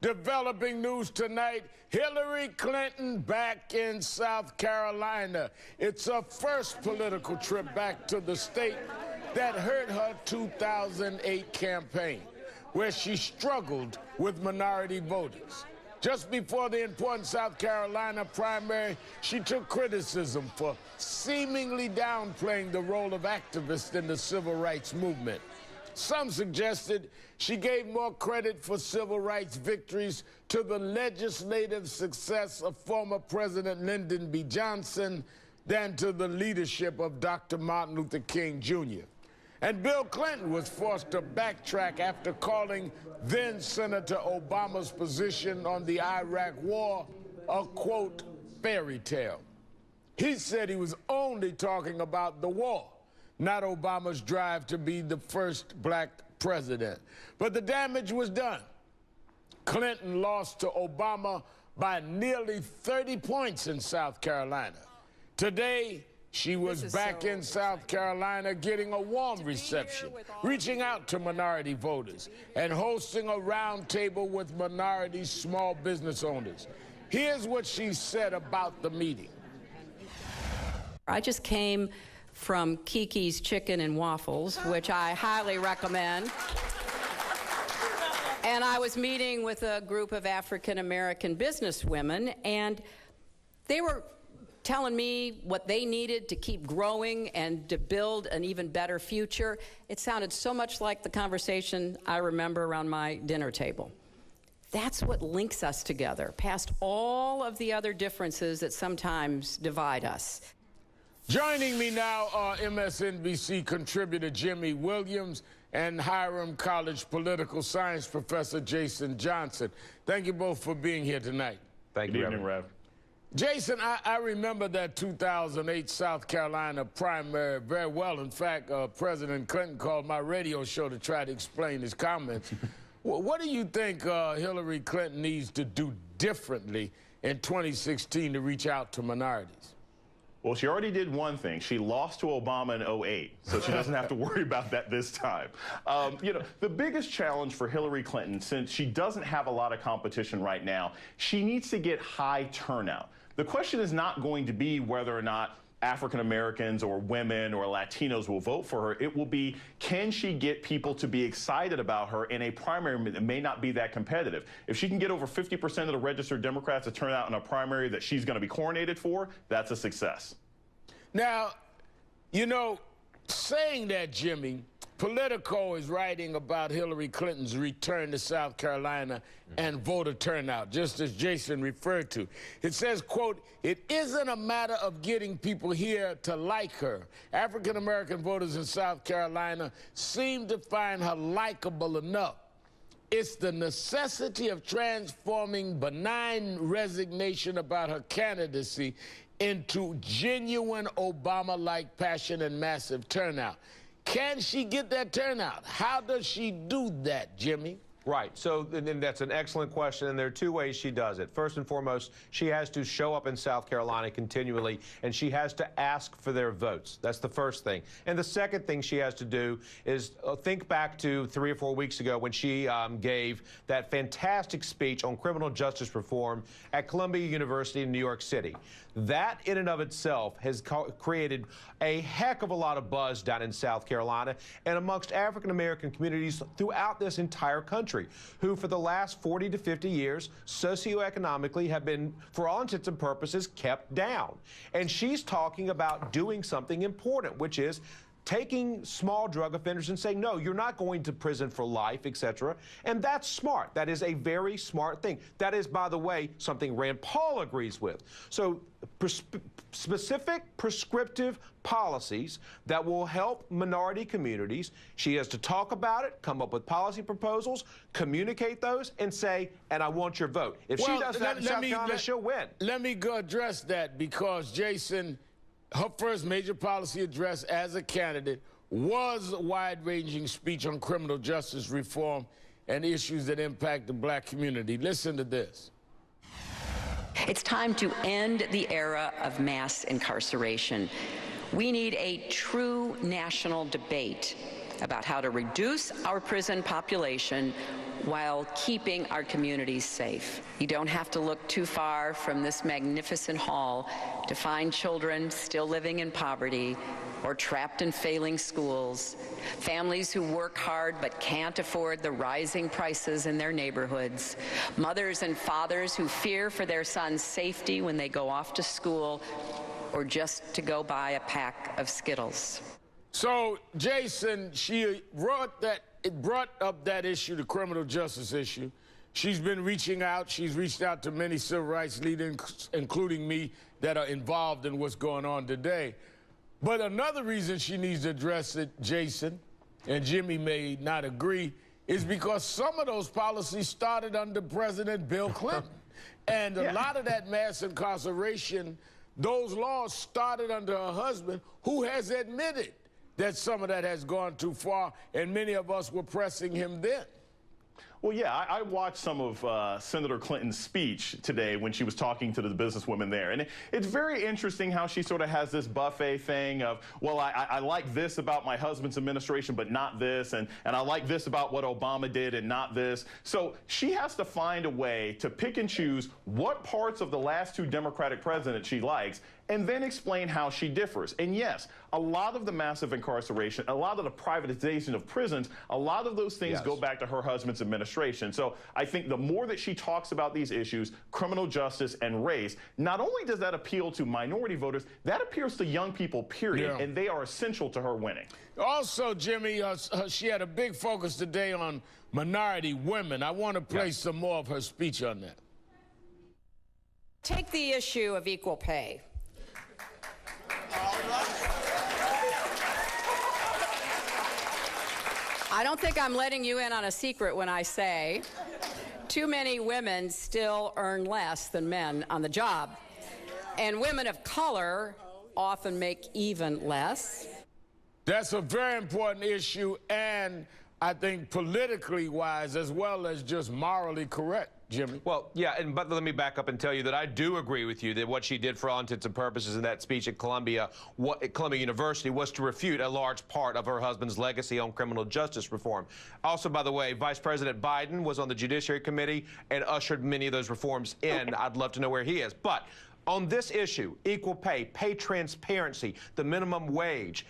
Developing news tonight, Hillary Clinton back in South Carolina. It's her first political trip back to the state that hurt her 2008 campaign, where she struggled with minority voters. Just before the important South Carolina primary, she took criticism for seemingly downplaying the role of activists in the civil rights movement. Some suggested she gave more credit for civil rights victories to the legislative success of former President Lyndon B. Johnson than to the leadership of Dr. Martin Luther King, Jr. And Bill Clinton was forced to backtrack after calling then-Senator Obama's position on the Iraq War a, quote, fairy tale. He said he was only talking about the war, not Obama's drive to be the first black president. But the damage was done. Clinton lost to Obama by nearly 30 points in South Carolina. Today, she was back in South Carolina getting a warm reception, reaching out to minority voters, and hosting a roundtable with minority small business owners. Here's what she said about the meeting. I just came from Kiki's Chicken and Waffles, which I highly recommend. And I was meeting with a group of African-American businesswomen, and they were telling me what they needed to keep growing and to build an even better future. It sounded so much like the conversation I remember around my dinner table. That's what links us together, past all of the other differences that sometimes divide us. Joining me now are MSNBC contributor Jimmy Williams and Hiram College political science professor Jason Johnson. Thank you both for being here tonight. Thank you, Rev. Jason, I remember that 2008 South Carolina primary very well. In fact, President Clinton called my radio show to try to explain his comments. What do you think Hillary Clinton needs to do differently in 2016 to reach out to minorities? Well, she already did one thing. She lost to Obama in 2008, so she doesn't have to worry about that this time. You know, the biggest challenge for Hillary Clinton, since she doesn't have a lot of competition right now, she needs to get high turnout. The question is not going to be whether or not African Americans or women or Latinos will vote for her. It will be, can she get people to be excited about her in a primary that may not be that competitive? If she can get over 50% of the registered Democrats to turn out in a primary that she's going to be coronated for, that's a success. Now, you know, saying that, Jimmy, Politico is writing about Hillary Clinton's return to South Carolina and voter turnout, just as Jason referred to. It says, quote, "It isn't a matter of getting people here to like her. African-American voters in South Carolina seem to find her likable enough. It's the necessity of transforming benign resignation about her candidacy into genuine Obama-like passion and massive turnout." Can she get that turnout? How does she do that, Jimmy? Right. So and that's an excellent question, and there are two ways she does it. First and foremost, she has to show up in South Carolina continually, and she has to ask for their votes. That's the first thing. And the second thing she has to do is think back to 3 or 4 weeks ago when she gave that fantastic speech on criminal justice reform at Columbia University in New York City. That in and of itself has created a heck of a lot of buzz down in South Carolina and amongst African-American communities throughout this entire country, who for the last 40 to 50 years, socioeconomically have been, for all intents and purposes, kept down. And she's talking about doing something important, which is taking small drug offenders and saying, no, you're not going to prison for life, etc. And that's smart. That is a very smart thing. That is, by the way, something Rand Paul agrees with. So specific prescriptive policies that will help minority communities. She has to talk about it, come up with policy proposals, communicate those, and say, and I want your vote. If she does that in South Carolina, she'll win. Let me go address that, because, Jason, her first major policy address as a candidate was a wide-ranging speech on criminal justice reform and issues that impact the black community. Listen to this. It's time to end the era of mass incarceration. We need a true national debate about how to reduce our prison population while keeping our communities safe. You don't have to look too far from this magnificent hall to find children still living in poverty or trapped in failing schools, families who work hard but can't afford the rising prices in their neighborhoods, mothers and fathers who fear for their sons' safety when they go off to school or just to go buy a pack of Skittles. So, Jason, she brought up that issue, the criminal justice issue. She's been reaching out. She's reached out to many civil rights leaders, including me, that are involved in what's going on today. But another reason she needs to address it, Jason, and Jimmy may not agree, is because some of those policies started under President Bill Clinton. And a lot of that mass incarceration, those laws started under her husband, who has admitted that some of that has gone too far, and many of us were pressing him then. Well, yeah, I watched some of Senator Clinton's speech today when she was talking to the businesswomen there. And it's very interesting how she sort of has this buffet thing of, well, I like this about my husband's administration, but not this. And I like this about what Obama did and not this. So she has to find a way to pick and choose what parts of the last two Democratic presidents she likes, and then explain how she differs. And yes, a lot of the massive incarceration, a lot of the privatization of prisons, a lot of those things go back to her husband's administration. So I think the more that she talks about these issues, criminal justice and race, not only does that appeal to minority voters, that appeals to young people, period, and they are essential to her winning. Also, Jimmy, she had a big focus today on minority women. I want to play some more of her speech on that. Take the issue of equal pay. I don't think I'm letting you in on a secret when I say too many women still earn less than men on the job. And women of color often make even less. That's a very important issue, and I think politically wise as well as just morally correct, Jimmy. Well, yeah, but let me back up and tell you that I do agree with you that what she did for all intents and purposes in that speech at Columbia University was to refute a large part of her husband's legacy on criminal justice reform. Also, by the way, Vice President Biden was on the Judiciary Committee and ushered many of those reforms in. I'd love to know where he is. But on this issue, equal pay, pay transparency, the minimum wage,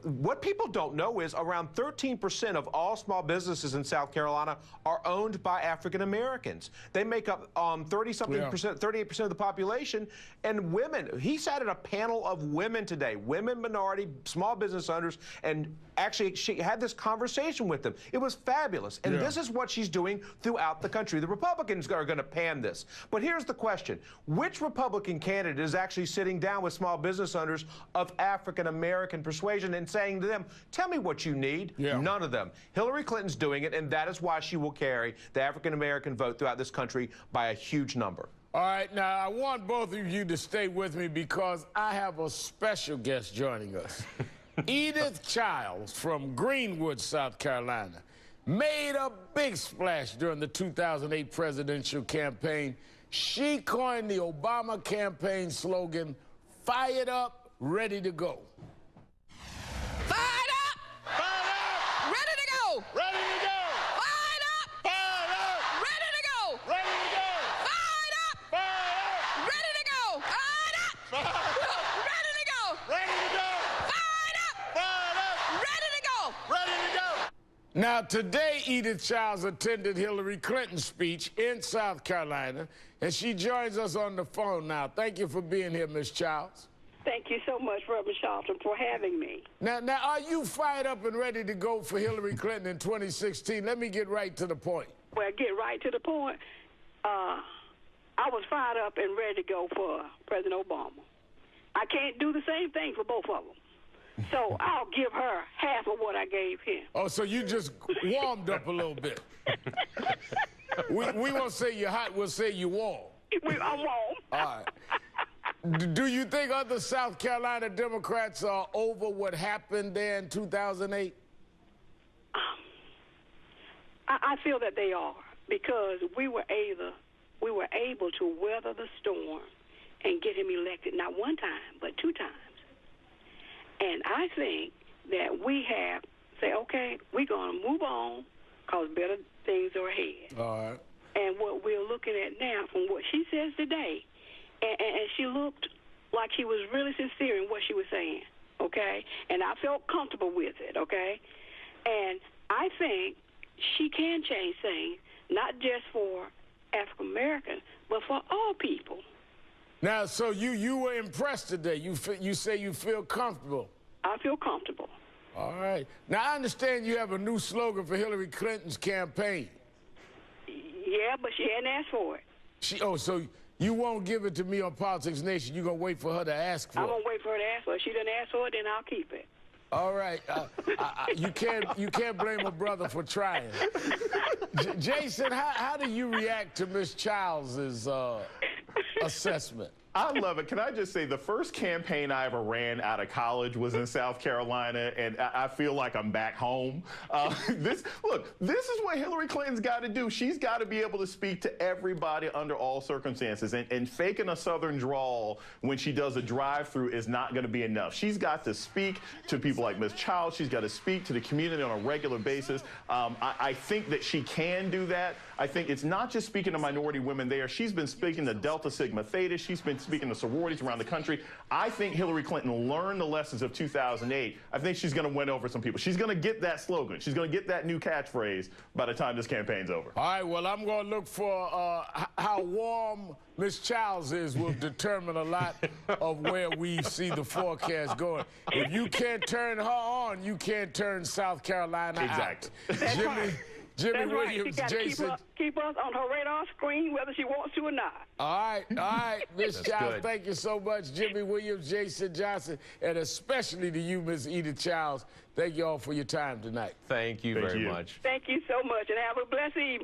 what people don't know is around 13% of all small businesses in South Carolina are owned by African Americans. They make up 38% of the population, and women. He sat at a panel of women today, women, minority, small business owners, and actually she had this conversation with them. It was fabulous, and this is what she's doing throughout the country. The Republicans are going to pan this. But here's the question. Which Republican candidate is actually sitting down with small business owners of African American persuasion and saying to them, tell me what you need? None of them. Hillary Clinton's doing it, and that is why she will carry the African-American vote throughout this country by a huge number. All right, now I want both of you to stay with me because I have a special guest joining us. Edith Childs from Greenwood, South Carolina, made a big splash during the 2008 presidential campaign. She coined the Obama campaign slogan, "Fired up, ready to go." Fired up! Fired up! Ready to go! Ready to go! Fired up! Fired up! Ready to go! Ready to go! Fired up! Fired up! Ready to go! Fired up! Fired up! Ready to go! Ready to go! Fired up! Fired up! Ready to go! Ready to go! Now, today, Edith Childs attended Hillary Clinton's speech in South Carolina, and she joins us on the phone now. Thank you for being here, Ms. Childs. Thank you so much, Reverend Sharpton, for having me. Now, are you fired up and ready to go for Hillary Clinton in 2016? Let me get right to the point. Well, get right to the point. I was fired up and ready to go for President Obama. I can't do the same thing for both of them. So I'll give her half of what I gave him. Oh, so you just warmed up a little bit. We won't say you're hot, we'll say you're warm. I'm warm. All right. Do you think other South Carolina Democrats are over what happened there in 2008? I feel that they are, because we were able to weather the storm and get him elected, not one time, but 2 times. And I think that we have say, okay, we're going to move on, because better things are ahead. All right. And what we're looking at now, from what she says today, and she looked like she was really sincere in what she was saying, okay? And I felt comfortable with it, okay? And I think she can change things, not just for African Americans, but for all people. Now, so you were impressed today. You say you feel comfortable. I feel comfortable. All right. Now, I understand you have a new slogan for Hillary Clinton's campaign. Yeah, but she hadn't asked for it. So you won't give it to me on Politics Nation. You're going to wait for her to ask for it. I'm going to wait for her to ask for it. If she doesn't ask for it, then I'll keep it. All right. You can't blame a brother for trying. Jason, how do you react to Ms. Childs' assessment? I love it. Can I just say the first campaign I ever ran out of college was in South Carolina, and I feel like I'm back home. This is what Hillary Clinton's got to do. She's got to be able to speak to everybody under all circumstances, and faking a Southern drawl when she does a drive-through is not going to be enough. She's got to speak to people like Ms. Childs. She's got to speak to the community on a regular basis. I think that she can do that. I think it's not just speaking to minority women there. She's been speaking to Delta Sigma Theta. She's been speaking to sororities around the country. I think Hillary Clinton learned the lessons of 2008. I think she's going to win over some people. She's going to get that slogan. She's going to get that new catchphrase by the time this campaign's over. All right, well, I'm going to look for how warm Ms. Childs is will determine a lot of where we see the forecast going. If you can't turn her on, you can't turn South Carolina Exactly. out. Jimmy That's Williams, right. She Jason. got to keep us on her radar screen, whether she wants to or not. All right, Ms. Childs, good. thank you so much. Jimmy Williams, Jason Johnson, and especially to you, Ms. Edith Childs. Thank you all for your time tonight. Thank you very much. Thank you so much, and have a blessed evening.